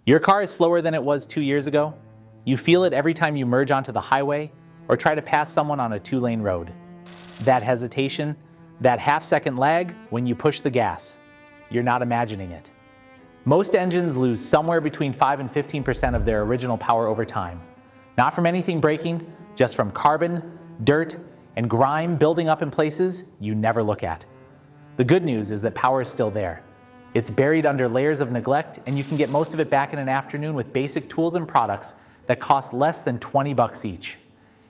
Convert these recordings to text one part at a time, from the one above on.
Your car is slower than it was 2 years ago. You feel it every time you merge onto the highway or try to pass someone on a 2-lane road. That hesitation, that half-second lag when you push the gas. You're not imagining it. Most engines lose somewhere between 5 and 15% of their original power over time. Not from anything breaking, just from carbon, dirt, and grime building up in places you never look at. The good news is that power is still there. It's buried under layers of neglect, and you can get most of it back in an afternoon with basic tools and products that cost less than 20 bucks each.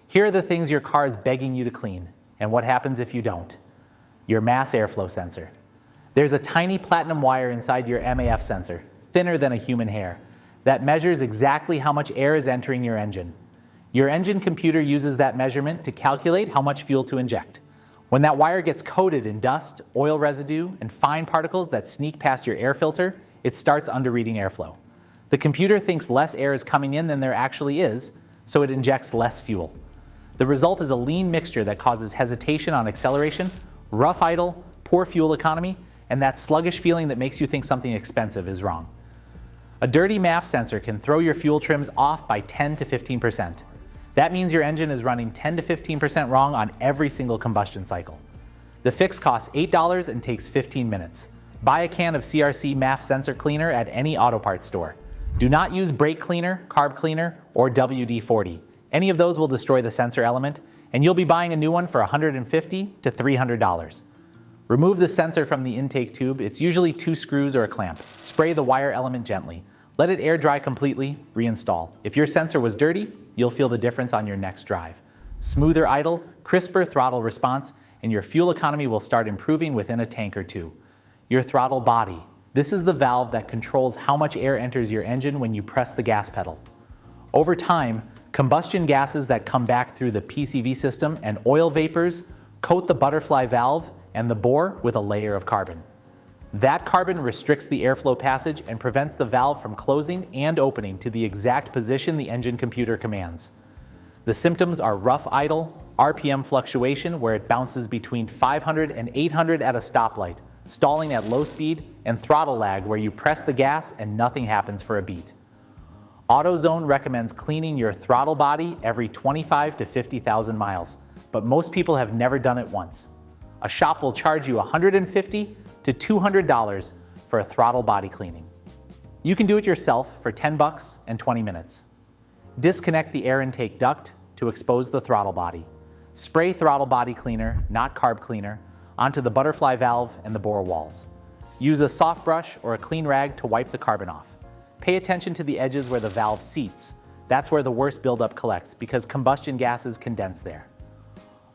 Here are the things your car is begging you to clean, and what happens if you don't. Your mass airflow sensor. There's a tiny platinum wire inside your MAF sensor, thinner than a human hair, that measures exactly how much air is entering your engine. Your engine computer uses that measurement to calculate how much fuel to inject. When that wire gets coated in dust, oil residue, and fine particles that sneak past your air filter, it starts underreading airflow. The computer thinks less air is coming in than there actually is, so it injects less fuel. The result is a lean mixture that causes hesitation on acceleration, rough idle, poor fuel economy, and that sluggish feeling that makes you think something expensive is wrong. A dirty MAF sensor can throw your fuel trims off by 10 to 15%. That means your engine is running 10 to 15% wrong on every single combustion cycle. The fix costs $8 and takes 15 minutes. Buy a can of CRC MAF sensor cleaner at any auto parts store. Do not use brake cleaner, carb cleaner, or WD-40. Any of those will destroy the sensor element, and you'll be buying a new one for $150 to $300. Remove the sensor from the intake tube. It's usually 2 screws or a clamp. Spray the wire element gently. Let it air dry completely, reinstall. If your sensor was dirty, you'll feel the difference on your next drive. Smoother idle, crisper throttle response, and your fuel economy will start improving within a tank or two. Your throttle body. This is the valve that controls how much air enters your engine when you press the gas pedal. Over time, combustion gases that come back through the PCV system and oil vapors coat the butterfly valve and the bore with a layer of carbon. That carbon restricts the airflow passage and prevents the valve from closing and opening to the exact position the engine computer commands. The symptoms are rough idle, RPM fluctuation where it bounces between 500 and 800 at a stoplight, stalling at low speed, and throttle lag where you press the gas and nothing happens for a beat. AutoZone recommends cleaning your throttle body every 25 to 50,000 miles, but most people have never done it once. A shop will charge you $150 to $200 for a throttle body cleaning. You can do it yourself for 10 bucks and 20 minutes. Disconnect the air intake duct to expose the throttle body. Spray throttle body cleaner, not carb cleaner, onto the butterfly valve and the bore walls. Use a soft brush or a clean rag to wipe the carbon off. Pay attention to the edges where the valve seats. That's where the worst buildup collects because combustion gases condense there.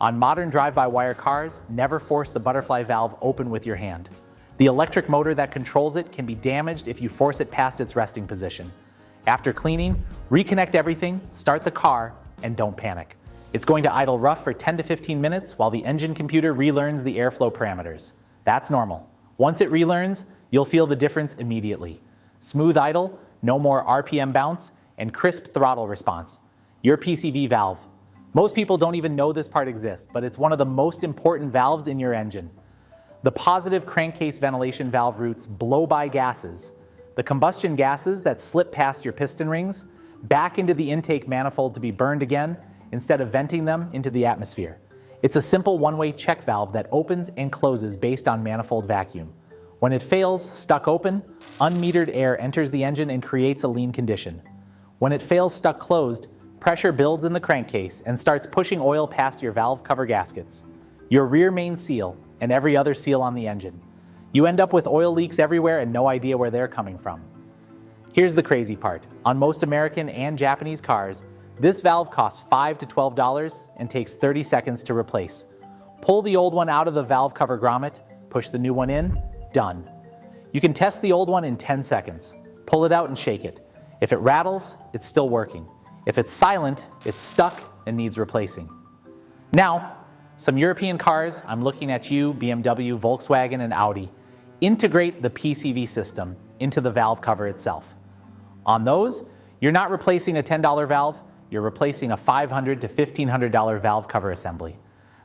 On modern drive-by-wire cars, never force the butterfly valve open with your hand. The electric motor that controls it can be damaged if you force it past its resting position. After cleaning, reconnect everything, start the car, and don't panic. It's going to idle rough for 10 to 15 minutes while the engine computer relearns the airflow parameters. That's normal. Once it relearns, you'll feel the difference immediately. Smooth idle, no more RPM bounce, and crisp throttle response. Your PCV valve. Most people don't even know this part exists, but it's one of the most important valves in your engine. The positive crankcase ventilation valve routes blow by gases, the combustion gases that slip past your piston rings, back into the intake manifold to be burned again, instead of venting them into the atmosphere. It's a simple one-way check valve that opens and closes based on manifold vacuum. When it fails, stuck open, unmetered air enters the engine and creates a lean condition. When it fails stuck closed, pressure builds in the crankcase and starts pushing oil past your valve cover gaskets, your rear main seal, and every other seal on the engine. You end up with oil leaks everywhere and no idea where they're coming from. Here's the crazy part. On most American and Japanese cars, this valve costs $5 to $12 and takes 30 seconds to replace. Pull the old one out of the valve cover grommet, push the new one in, done. You can test the old one in 10 seconds. Pull it out and shake it. If it rattles, it's still working. If it's silent, it's stuck and needs replacing. Now, some European cars, I'm looking at you, BMW, Volkswagen, and Audi, integrate the PCV system into the valve cover itself. On those, you're not replacing a $10 valve, you're replacing a $500 to $1,500 valve cover assembly.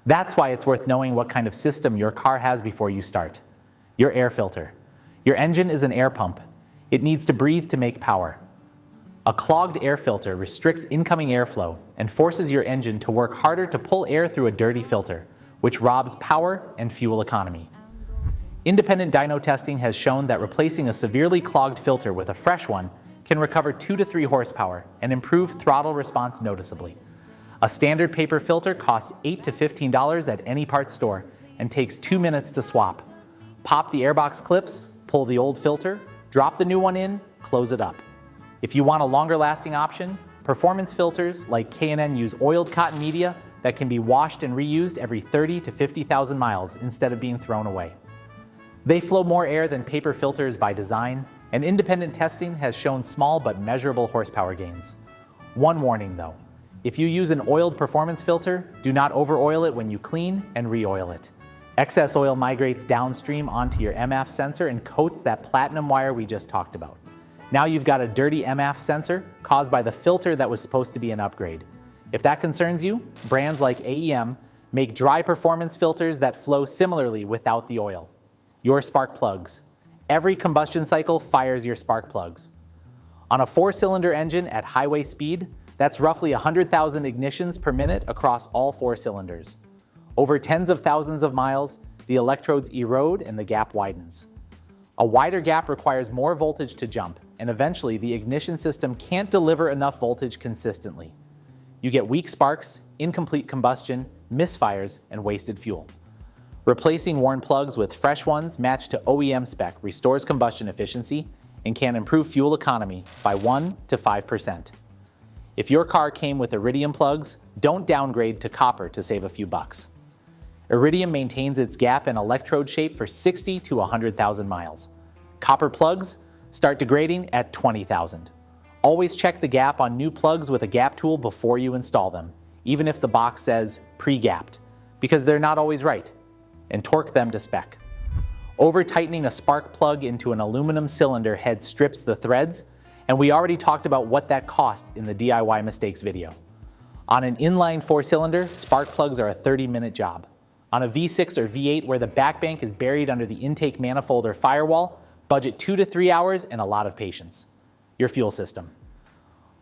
That's why it's worth knowing what kind of system your car has before you start. Your air filter. Your engine is an air pump. It needs to breathe to make power. A clogged air filter restricts incoming airflow and forces your engine to work harder to pull air through a dirty filter, which robs power and fuel economy. Independent dyno testing has shown that replacing a severely clogged filter with a fresh one can recover 2 to 3 horsepower and improve throttle response noticeably. A standard paper filter costs $8 to $15 at any parts store and takes 2 minutes to swap. Pop the airbox clips, pull the old filter, drop the new one in, close it up. If you want a longer lasting option, performance filters like K&N use oiled cotton media that can be washed and reused every 30 to 50,000 miles instead of being thrown away. They flow more air than paper filters by design, and independent testing has shown small but measurable horsepower gains. One warning though, if you use an oiled performance filter, do not over-oil it when you clean and re-oil it. Excess oil migrates downstream onto your MAF sensor and coats that platinum wire we just talked about. Now you've got a dirty MAF sensor caused by the filter that was supposed to be an upgrade. If that concerns you, brands like AEM make dry performance filters that flow similarly without the oil. Your spark plugs. Every combustion cycle fires your spark plugs. On a 4-cylinder engine at highway speed, that's roughly 100,000 ignitions per minute across all 4 cylinders. Over tens of thousands of miles, the electrodes erode and the gap widens. A wider gap requires more voltage to jump, and eventually the ignition system can't deliver enough voltage consistently. You get weak sparks, incomplete combustion, misfires, and wasted fuel. Replacing worn plugs with fresh ones matched to OEM spec restores combustion efficiency and can improve fuel economy by 1 to 5%. If your car came with iridium plugs, don't downgrade to copper to save a few bucks. Iridium maintains its gap and electrode shape for 60 to 100,000 miles. Copper plugs start degrading at 20,000. Always check the gap on new plugs with a gap tool before you install them, even if the box says pre-gapped, because they're not always right, and torque them to spec. Over-tightening a spark plug into an aluminum cylinder head strips the threads, and we already talked about what that costs in the DIY mistakes video. On an inline 4-cylinder, spark plugs are a 30-minute job. On a V6 or V8 where the back bank is buried under the intake manifold or firewall, budget 2 to 3 hours and a lot of patience. Your fuel system.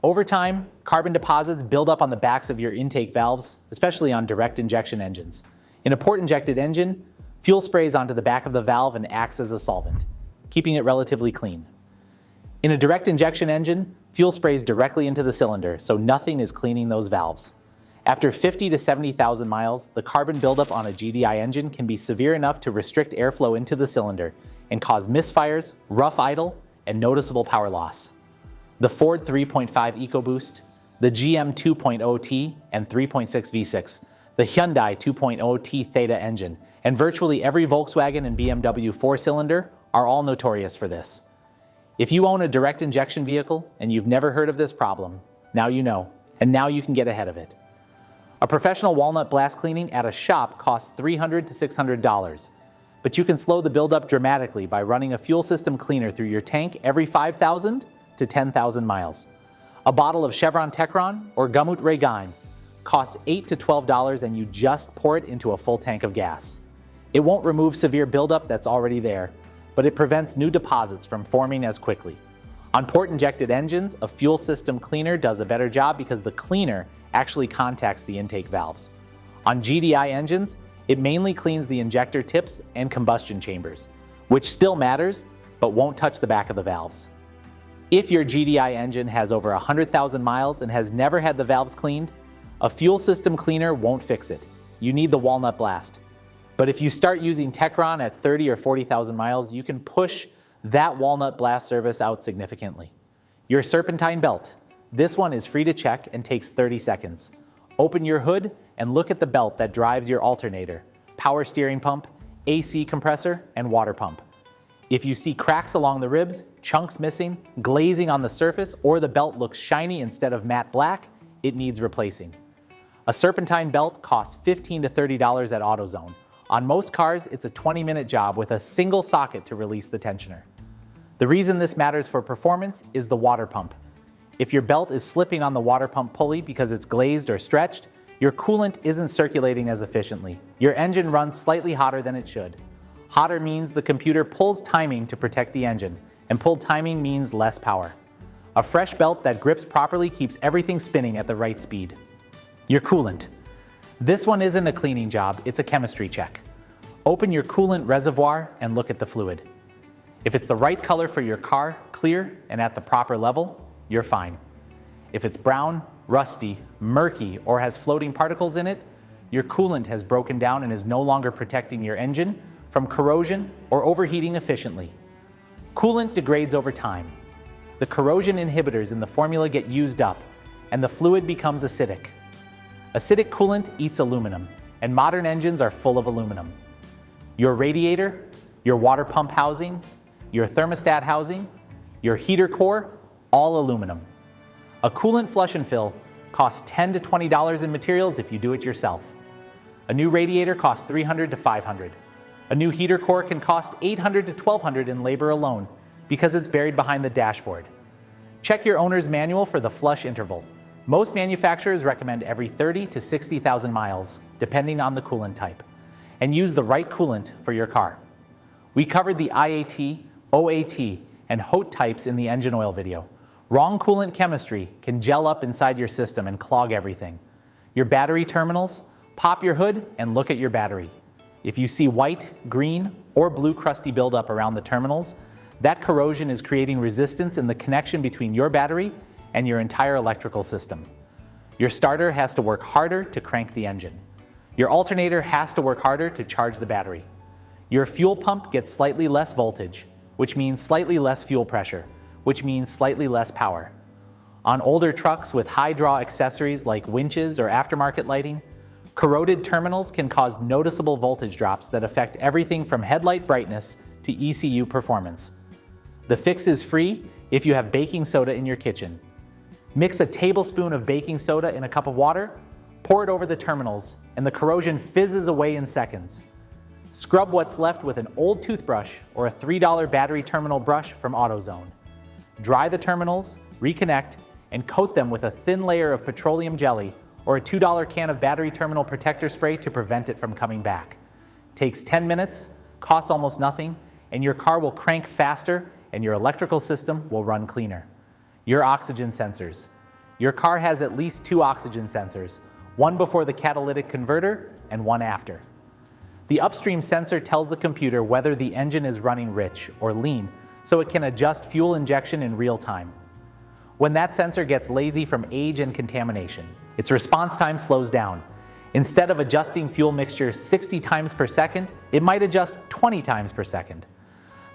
Over time, carbon deposits build up on the backs of your intake valves, especially on direct injection engines. In a port-injected engine, fuel sprays onto the back of the valve and acts as a solvent, keeping it relatively clean. In a direct injection engine, fuel sprays directly into the cylinder, so nothing is cleaning those valves. After 50 to 70,000 miles, the carbon buildup on a GDI engine can be severe enough to restrict airflow into the cylinder and cause misfires, rough idle, and noticeable power loss. The Ford 3.5 EcoBoost, the GM 2.0T and 3.6 V6, the Hyundai 2.0T Theta engine, and virtually every Volkswagen and BMW 4-cylinder are all notorious for this. If you own a direct injection vehicle and you've never heard of this problem, now you know, and now you can get ahead of it. A professional walnut blast cleaning at a shop costs $300 to $600, but you can slow the buildup dramatically by running a fuel system cleaner through your tank every 5,000 to 10,000 miles. A bottle of Chevron Techron or Gamut Regain costs $8 to $12 and you just pour it into a full tank of gas. It won't remove severe buildup that's already there, but it prevents new deposits from forming as quickly. On port-injected engines, a fuel system cleaner does a better job because the cleaner actually contacts the intake valves. On GDI engines, it mainly cleans the injector tips and combustion chambers, which still matters, but won't touch the back of the valves. If your GDI engine has over 100,000 miles and has never had the valves cleaned, a fuel system cleaner won't fix it. You need the walnut blast. But if you start using Techron at 30 or 40,000 miles, you can push that walnut blast service out significantly. Your serpentine belt. This one is free to check and takes 30 seconds. Open your hood and look at the belt that drives your alternator, power steering pump, AC compressor, and water pump. If you see cracks along the ribs, chunks missing, glazing on the surface, or the belt looks shiny instead of matte black, it needs replacing. A serpentine belt costs $15 to $30 at AutoZone. On most cars, it's a 20-minute job with a single socket to release the tensioner. The reason this matters for performance is the water pump. If your belt is slipping on the water pump pulley because it's glazed or stretched, your coolant isn't circulating as efficiently. Your engine runs slightly hotter than it should. Hotter means the computer pulls timing to protect the engine, and pulled timing means less power. A fresh belt that grips properly keeps everything spinning at the right speed. Your coolant. This one isn't a cleaning job, it's a chemistry check. Open your coolant reservoir and look at the fluid. If it's the right color for your car, clear, and at the proper level, you're fine. If it's brown, rusty, murky, or has floating particles in it, your coolant has broken down and is no longer protecting your engine from corrosion or overheating efficiently. Coolant degrades over time. The corrosion inhibitors in the formula get used up, and the fluid becomes acidic. Acidic coolant eats aluminum, and modern engines are full of aluminum. Your radiator, your water pump housing, your thermostat housing, your heater core, all aluminum. A coolant flush and fill costs $10 to $20 in materials if you do it yourself. A new radiator costs $300 to $500. A new heater core can cost $800 to $1,200 in labor alone because it's buried behind the dashboard. Check your owner's manual for the flush interval. Most manufacturers recommend every 30 to 60,000 miles, depending on the coolant type, and use the right coolant for your car. We covered the IAT, OAT, and HOT types in the engine oil video. Wrong coolant chemistry can gel up inside your system and clog everything. Your battery terminals, pop your hood and look at your battery. If you see white, green, or blue crusty buildup around the terminals, that corrosion is creating resistance in the connection between your battery and your entire electrical system. Your starter has to work harder to crank the engine. Your alternator has to work harder to charge the battery. Your fuel pump gets slightly less voltage, which means slightly less fuel pressure, which means slightly less power. On older trucks with high draw accessories like winches or aftermarket lighting, corroded terminals can cause noticeable voltage drops that affect everything from headlight brightness to ECU performance. The fix is free if you have baking soda in your kitchen. Mix a tablespoon of baking soda in a cup of water, pour it over the terminals, and the corrosion fizzes away in seconds. Scrub what's left with an old toothbrush or a $3 battery terminal brush from AutoZone. Dry the terminals, reconnect, and coat them with a thin layer of petroleum jelly or a $2 can of battery terminal protector spray to prevent it from coming back. Takes 10 minutes, costs almost nothing, and your car will crank faster and your electrical system will run cleaner. Your oxygen sensors. Your car has at least 2 oxygen sensors, one before the catalytic converter and one after. The upstream sensor tells the computer whether the engine is running rich or lean, so it can adjust fuel injection in real time. When that sensor gets lazy from age and contamination, its response time slows down. Instead of adjusting fuel mixture 60 times per second, it might adjust 20 times per second.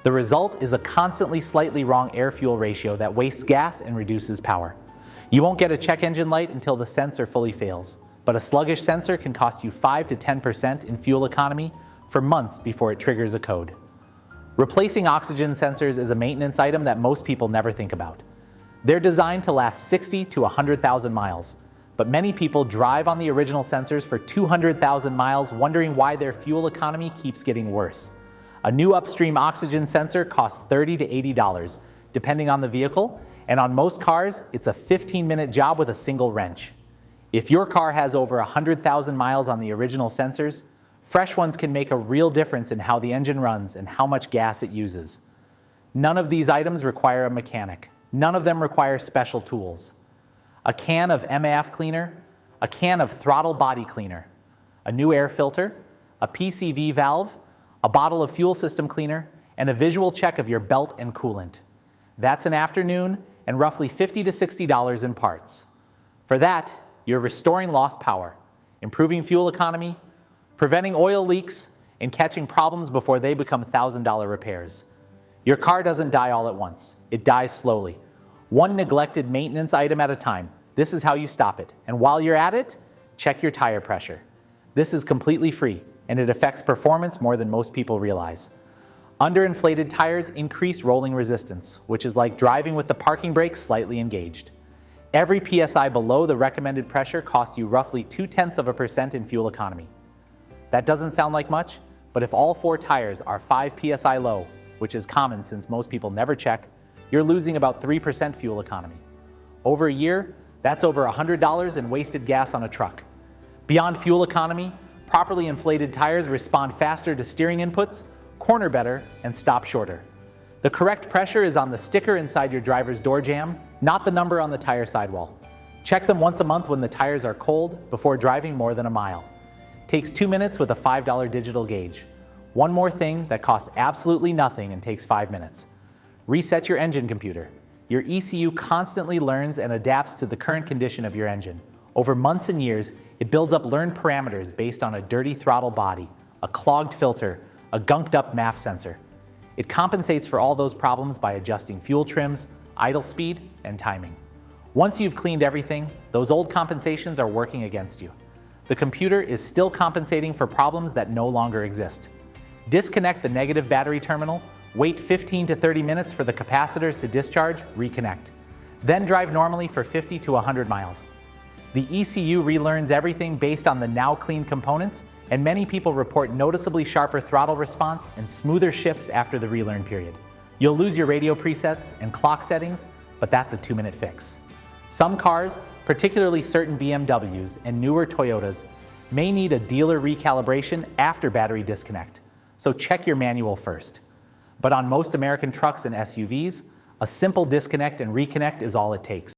The result is a constantly slightly wrong air-fuel ratio that wastes gas and reduces power. You won't get a check engine light until the sensor fully fails, but a sluggish sensor can cost you 5 to 10% in fuel economy for months before it triggers a code. Replacing oxygen sensors is a maintenance item that most people never think about. They're designed to last 60 to 100,000 miles, but many people drive on the original sensors for 200,000 miles wondering why their fuel economy keeps getting worse. A new upstream oxygen sensor costs $30 to $80, depending on the vehicle, and on most cars, it's a 15-minute job with a single wrench. If your car has over 100,000 miles on the original sensors, fresh ones can make a real difference in how the engine runs and how much gas it uses. None of these items require a mechanic. None of them require special tools. A can of MAF cleaner, a can of throttle body cleaner, a new air filter, a PCV valve, a bottle of fuel system cleaner, and a visual check of your belt and coolant. That's an afternoon and roughly $50 to $60 in parts. For that, you're restoring lost power, improving fuel economy, preventing oil leaks, and catching problems before they become $1,000 repairs. Your car doesn't die all at once. It dies slowly. One neglected maintenance item at a time. This is how you stop it. And while you're at it, check your tire pressure. This is completely free, and it affects performance more than most people realize. Underinflated tires increase rolling resistance, which is like driving with the parking brake slightly engaged. Every PSI below the recommended pressure costs you roughly 0.2% in fuel economy. That doesn't sound like much, but if all 4 tires are 5 PSI low, which is common since most people never check, you're losing about 3% fuel economy. Over a year, that's over $100 in wasted gas on a truck. Beyond fuel economy, properly inflated tires respond faster to steering inputs, corner better, and stop shorter. The correct pressure is on the sticker inside your driver's door jamb, not the number on the tire sidewall. Check them once a month when the tires are cold before driving more than a mile. Takes 2 minutes with a $5 digital gauge. One more thing that costs absolutely nothing and takes 5 minutes. Reset your engine computer. Your ECU constantly learns and adapts to the current condition of your engine. Over months and years, it builds up learned parameters based on a dirty throttle body, a clogged filter, a gunked up MAF sensor. It compensates for all those problems by adjusting fuel trims, idle speed, and timing. Once you've cleaned everything, those old compensations are working against you. The computer is still compensating for problems that no longer exist. Disconnect the negative battery terminal, wait 15 to 30 minutes for the capacitors to discharge, reconnect. Then drive normally for 50 to 100 miles. The ECU relearns everything based on the now clean components, and many people report noticeably sharper throttle response and smoother shifts after the relearn period. You'll lose your radio presets and clock settings, but that's a 2-minute fix. Some cars, particularly certain BMWs and newer Toyotas, may need a dealer recalibration after battery disconnect, so check your manual first. But on most American trucks and SUVs, a simple disconnect and reconnect is all it takes.